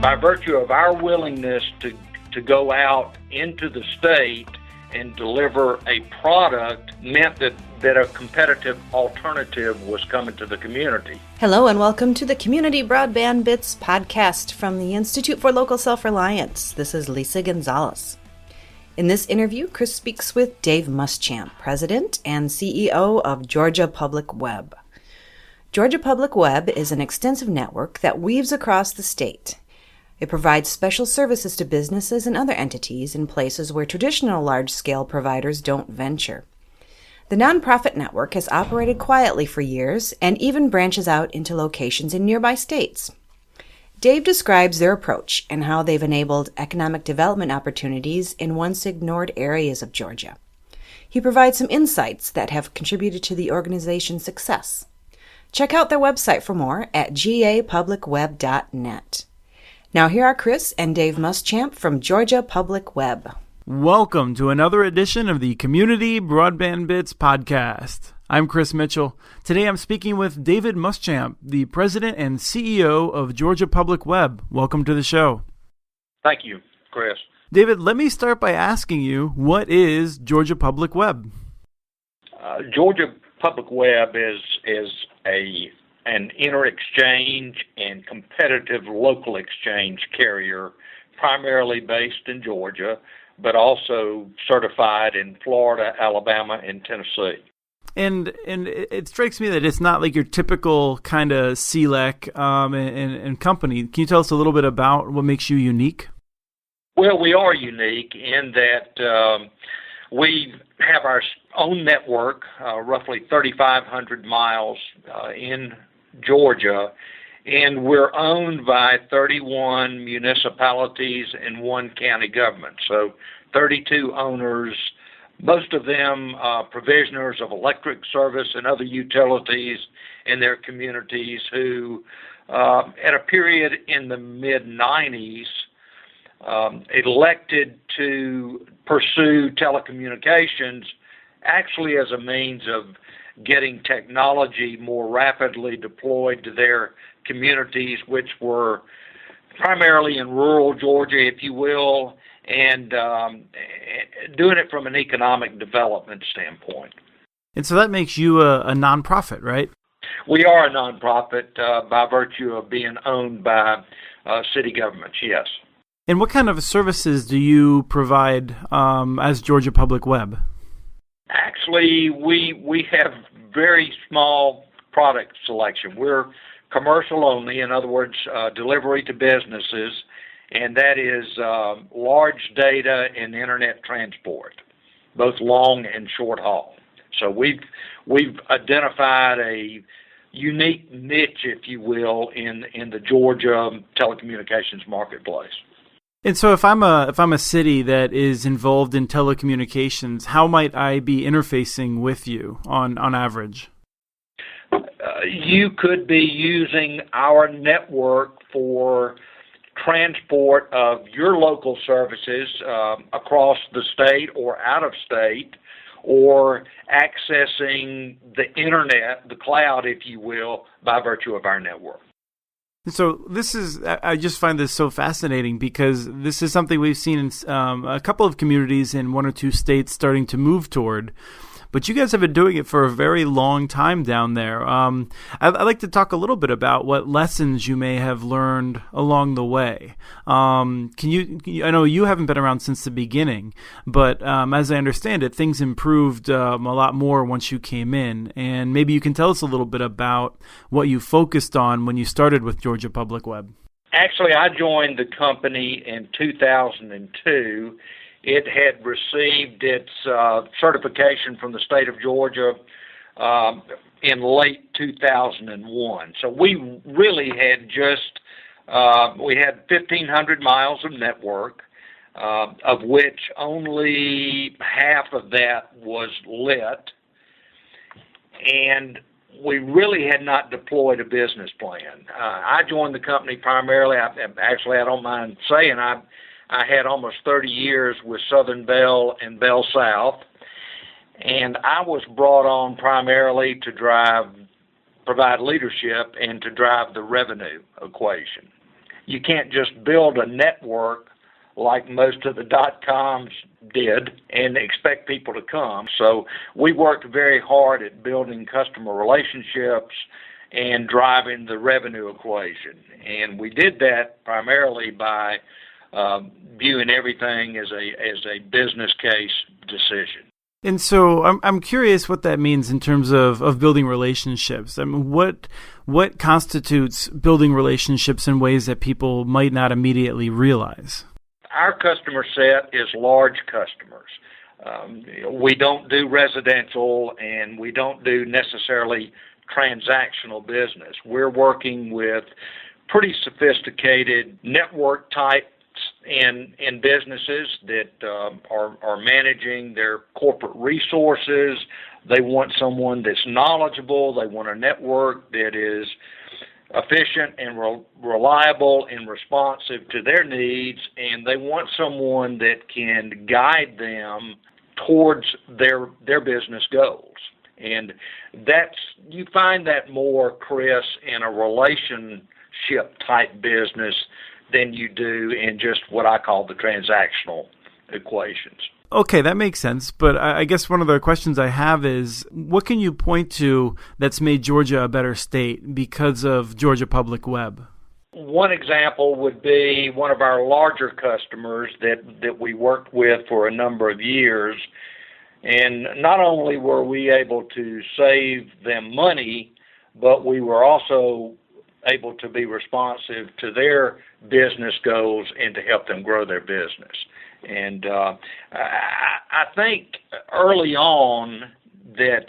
By virtue of our willingness to go out into the state and deliver a product meant that a competitive alternative was coming to the community. Hello and welcome to the Community Broadband Bits podcast from the Institute for Local Self-Reliance. This is Lisa Gonzalez. In this interview, Chris speaks with Dave Muschamp, President and CEO of Georgia Public Web. Georgia Public Web is an extensive network that weaves across the state. It provides special services to businesses and other entities in places where traditional large-scale providers don't venture. The nonprofit network has operated quietly for years and even branches out into locations in nearby states. Dave describes their approach and how they've enabled economic development opportunities in once ignored areas of Georgia. He provides some insights that have contributed to the organization's success. Check out their website for more at gapublicweb.net. Now here are Chris and Dave Muschamp from Georgia Public Web. Welcome to another edition of the Community Broadband Bits podcast. I'm Chris Mitchell. Today I'm speaking with David Muschamp, the President and CEO of Georgia Public Web. Welcome to the show. Thank you, Chris. David, let me start by asking you, what is Georgia Public Web? Georgia Public Web is an inter-exchange and competitive local exchange carrier, primarily based in Georgia, but also certified in Florida, Alabama, and Tennessee. And it strikes me that it's not like your typical kind of CLEC and company. Can you tell us a little bit about what makes you unique? Well, we are unique in that we have our own network, roughly 3,500 miles in Georgia, and we're owned by 31 municipalities and one county government. So 32 owners, most of them provisioners of electric service and other utilities in their communities who, at a period in the mid-90s, elected to pursue telecommunications actually as a means of getting technology more rapidly deployed to their communities, which were primarily in rural Georgia, if you will, and doing it from an economic development standpoint. And so that makes you a nonprofit, right? We are a nonprofit by virtue of being owned by city governments, yes. And what kind of services do you provide as Georgia Public Web? Actually, we have very small product selection. We're commercial only, in other words, delivery to businesses, and that is large data and internet transport, both long and short haul. So we've identified a unique niche, if you will, in the Georgia telecommunications marketplace. And so if I'm a city that is involved in telecommunications, how might I be interfacing with you on average? You could be using our network for transport of your local services across the state or out of state, or accessing the internet, the cloud, if you will, by virtue of our network. So I just find this so fascinating because this is something we've seen in a couple of communities in one or two states starting to move toward. But you guys have been doing it for a very long time down there. I'd like to talk a little bit about what lessons you may have learned along the way. I know you haven't been around since the beginning, but as I understand it, things improved a lot more once you came in. And maybe you can tell us a little bit about what you focused on when you started with Georgia Public Web. Actually, I joined the company in 2002. It had received its certification from the state of Georgia in late 2001. So we really had we had 1,500 miles of network, of which only half of that was lit. And we really had not deployed a business plan. I joined the company primarily, actually I don't mind saying, I had almost 30 years with Southern Bell and Bell South, and I was brought on primarily to provide leadership and to drive the revenue equation. you can't just build a network like most of the dot-coms did and expect people to come. So we worked very hard at building customer relationships and driving the revenue equation. And we did that primarily by viewing everything as a business case decision. And so I'm curious what that means in terms of building relationships. I mean, what constitutes building relationships in ways that people might not immediately realize? Our customer set is large customers. We don't do residential, and we don't do necessarily transactional business. We're working with pretty sophisticated network types in businesses that are managing their corporate resources. They want someone that's knowledgeable. They want a network that is efficient and reliable and responsive to their needs, and they want someone that can guide them towards their business goals. And you find that more, Chris, in a relationship type business than you do in just what I call the transactional equations. Okay, that makes sense. But I guess one of the questions I have is, what can you point to that's made Georgia a better state because of Georgia Public Web? One example would be one of our larger customers that we worked with for a number of years. And not only were we able to save them money, but we were also able to be responsive to their business goals and to help them grow their business. And I think early on that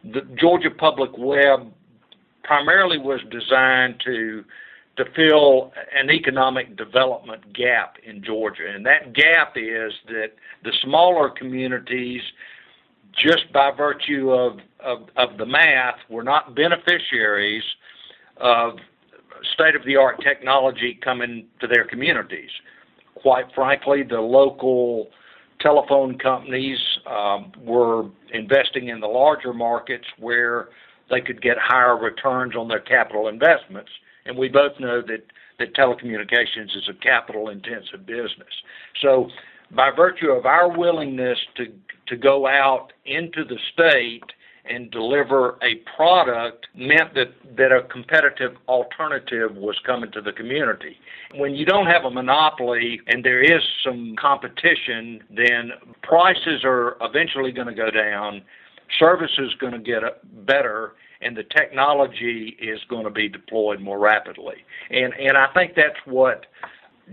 the Georgia Public Web primarily was designed to fill an economic development gap in Georgia. And that gap is that the smaller communities, just by virtue of the math, were not beneficiaries of state-of-the-art technology coming to their communities. Quite frankly, the local telephone companies were investing in the larger markets where they could get higher returns on their capital investments. And we both know that telecommunications is a capital-intensive business. So by virtue of our willingness to go out into the state and deliver a product meant that a competitive alternative was coming to the community. When you don't have a monopoly and there is some competition, then prices are eventually going to go down, service is going to get better, and the technology is going to be deployed more rapidly. And I think that's what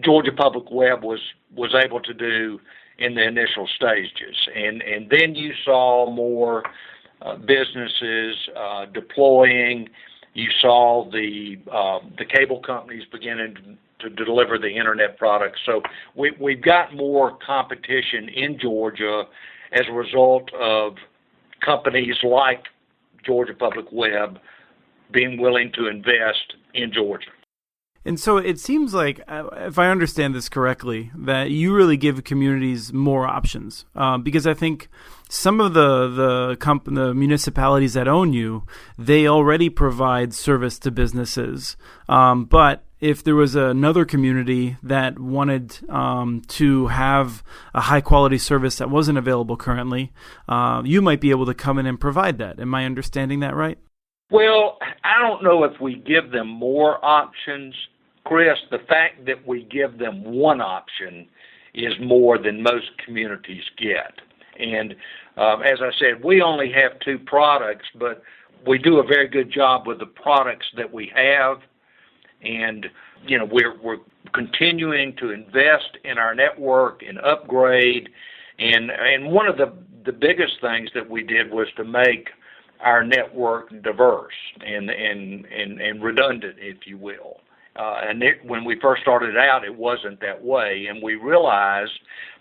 Georgia Public Web was able to do in the initial stages. And then you saw more businesses deploying. You saw the cable companies beginning to deliver the internet products. So we've got more competition in Georgia as a result of companies like Georgia Public Web being willing to invest in Georgia. And so it seems like, if I understand this correctly, that you really give communities more options. Because I think some of the municipalities that own you, they already provide service to businesses. But if there was another community that wanted to have a high-quality service that wasn't available currently, you might be able to come in and provide that. Am I understanding that right? Well, I don't know if we give them more options. Chris, the fact that we give them one option is more than most communities get. And as I said, we only have two products, but we do a very good job with the products that we have. And, you know, we're continuing to invest in our network and upgrade. And one of the biggest things that we did was to make our network diverse and redundant, if you will. When we first started out, it wasn't that way, and we realized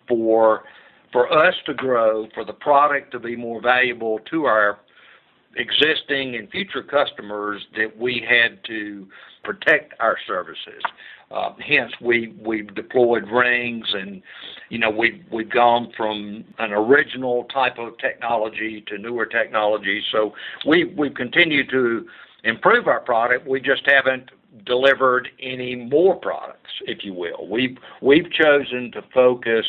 for us to grow, for the product to be more valuable to our existing and future customers that we had to protect our services. Hence, we've deployed rings, and we've gone from an original type of technology to newer technology. So we've continued to improve our product. We just haven't delivered any more products, if you will. We've chosen to focus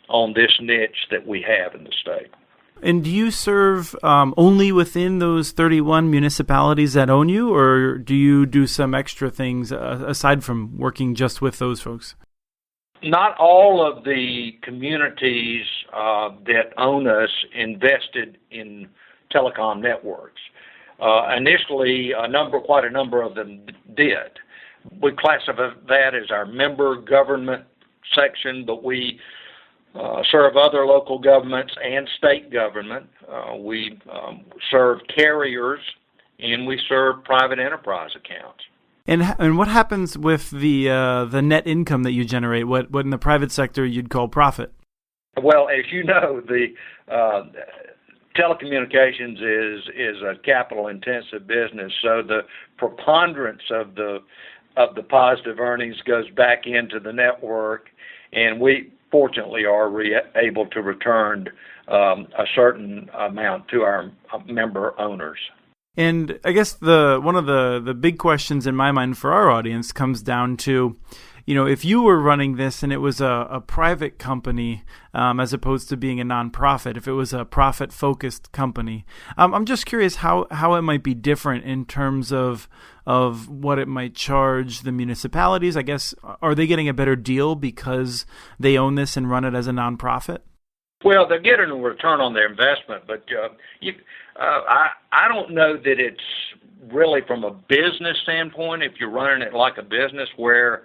on this niche that we have in the state. And do you serve only within those 31 municipalities that own you, or do you do some extra things aside from working just with those folks? Not all of the communities that own us invested in telecom networks. Initially, quite a number of them did. We classify that as our member government section, but we serve other local governments and state government. We serve carriers, and we serve private enterprise accounts. And what happens with the net income that you generate? What in the private sector you'd call profit? Well, as you know, the telecommunications is a capital-intensive business, so the preponderance of the positive earnings goes back into the network, and we fortunately are able to return a certain amount to our member owners. And I guess one of the big questions in my mind for our audience comes down to, if you were running this and it was a private company as opposed to being a nonprofit, if it was a profit-focused company, I'm just curious how it might be different in terms of what it might charge the municipalities. I guess, are they getting a better deal because they own this and run it as a nonprofit? Well, they're getting a return on their investment, but I don't know that it's really from a business standpoint. If you're running it like a business, where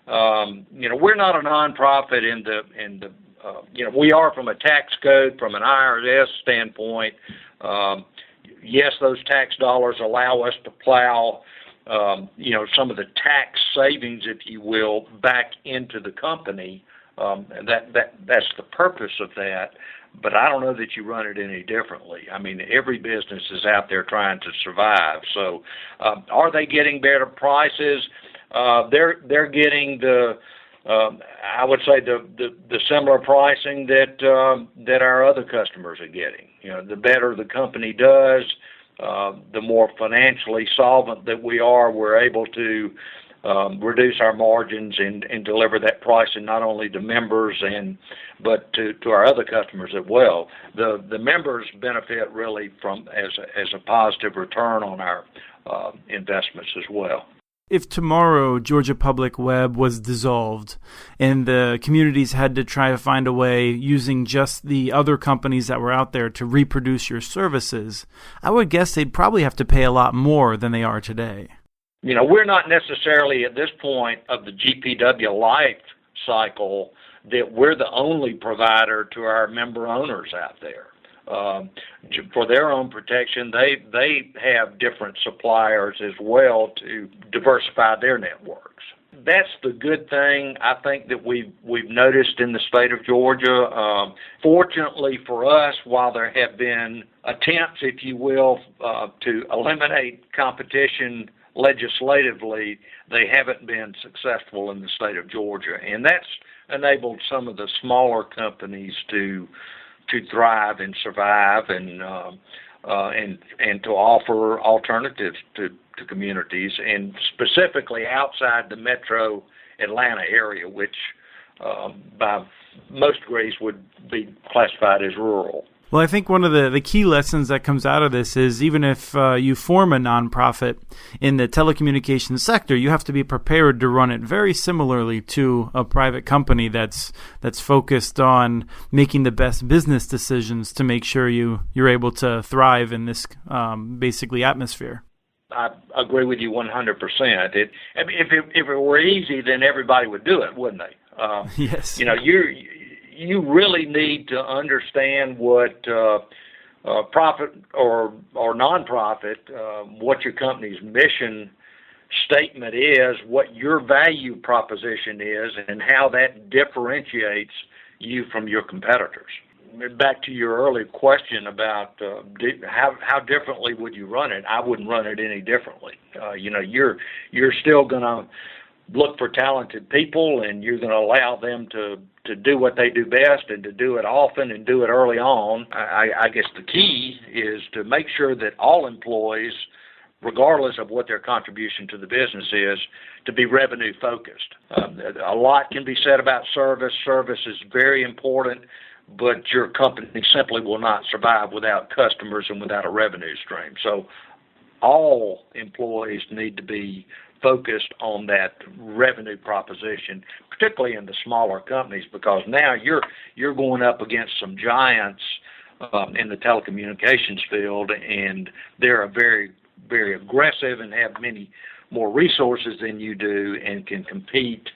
we're not a nonprofit we are from a tax code, from an IRS standpoint. Yes, those tax dollars allow us to plow some of the tax savings, if you will, back into the company. That's the purpose of that. But I don't know that you run it any differently. I mean, every business is out there trying to survive. So, are they getting better prices? They're getting I would say the similar pricing that our other customers are getting. The better the company does, the more financially solvent that we are, we're able to reduce our margins and deliver that pricing not only to members but to our other customers as well. The members benefit really from as a positive return on our investments as well. If tomorrow Georgia Public Web was dissolved and the communities had to try to find a way using just the other companies that were out there to reproduce your services, I would guess they'd probably have to pay a lot more than they are today. We're not necessarily at this point of the GPW life cycle that we're the only provider to our member owners out there. For their own protection, they have different suppliers as well to diversify their networks. That's the good thing I think that we've noticed in the state of Georgia. Fortunately for us, while there have been attempts, if you will, to eliminate competition legislatively, they haven't been successful in the state of Georgia, and that's enabled some of the smaller companies to thrive and survive and to offer alternatives to communities, and specifically outside the metro Atlanta area, which by most degrees would be classified as rural. Well, I think one of the key lessons that comes out of this is even if you form a nonprofit in the telecommunications sector, you have to be prepared to run it very similarly to a private company that's focused on making the best business decisions to make sure you're able to thrive in this basically atmosphere. I agree with you 100%. If it were easy, then everybody would do it, wouldn't they? Yes. You really need to understand what profit or nonprofit, what your company's mission statement is, what your value proposition is, and how that differentiates you from your competitors. back to your earlier question about how differently would you run it, I wouldn't run it any differently. You're still going to look for talented people, and you're going to allow them to do what they do best and to do it often and do it early on. I guess the key is to make sure that all employees, regardless of what their contribution to the business is, to be revenue focused. A lot can be said about service. Service is very important, but your company simply will not survive without customers and without a revenue stream. So all employees need to be focused on that revenue proposition, particularly in the smaller companies, because now you're going up against some giants in the telecommunications field, and they're very, very aggressive and have many more resources than you do and can compete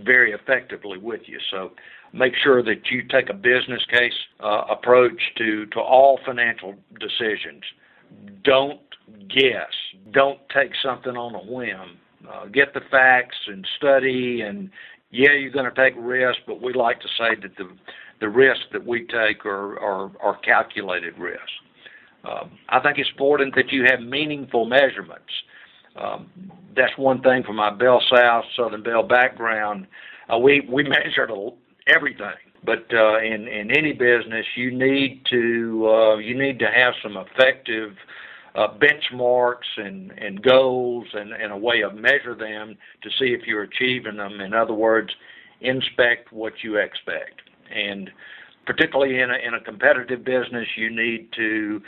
very effectively with you. So make sure that you take a business case approach to all financial decisions. Don't guess. Don't take something on a whim. Get the facts and study, and you're going to take risks, but we like to say that the risks that we take are calculated risks. I think it's important that you have meaningful measurements. That's one thing from my Bell South, Southern Bell background. We measured everything, but in any business, you need to have some effective benchmarks and goals and a way of measure them to see if you're achieving them. In other words, inspect what you expect. And particularly in a competitive business, you need to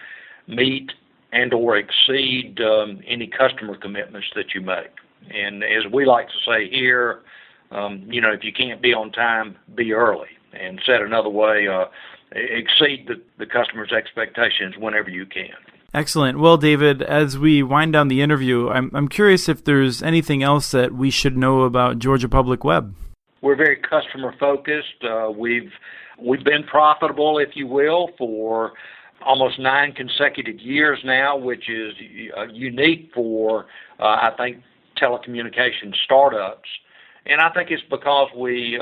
meet and or exceed any customer commitments that you make. And as we like to say here, if you can't be on time, be early. And said another way, exceed the customer's expectations whenever you can. Excellent. Well, David, as we wind down the interview, I'm curious if there's anything else that we should know about Georgia Public Web. We're very customer focused. We've been profitable, if you will, for almost 9 consecutive years now, which is unique for, I think, telecommunications startups. And I think it's because we've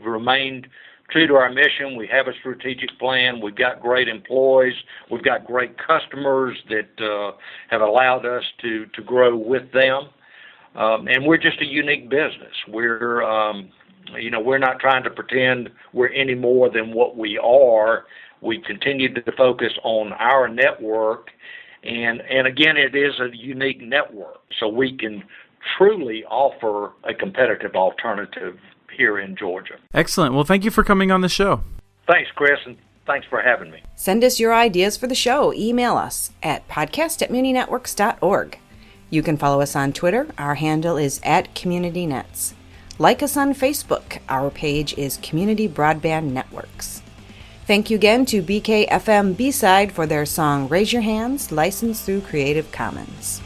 remained true to our mission. We have a strategic plan. We've got great employees. We've got great customers that have allowed us to grow with them. And we're just a unique business. We're not trying to pretend we're any more than what we are. We continue to focus on our network. And again, it is a unique network. So we can truly offer a competitive alternative here in Georgia. Excellent. Well, thank you for coming on the show. Thanks, Chris, and thanks for having me. Send us your ideas for the show. Email us at podcast@muninetworks.org. You can follow us on Twitter. Our handle is @CommunityNets. Like us on Facebook. Our page is Community Broadband Networks. Thank you again to BKFM B-Side for their song Raise Your Hands, licensed through Creative Commons.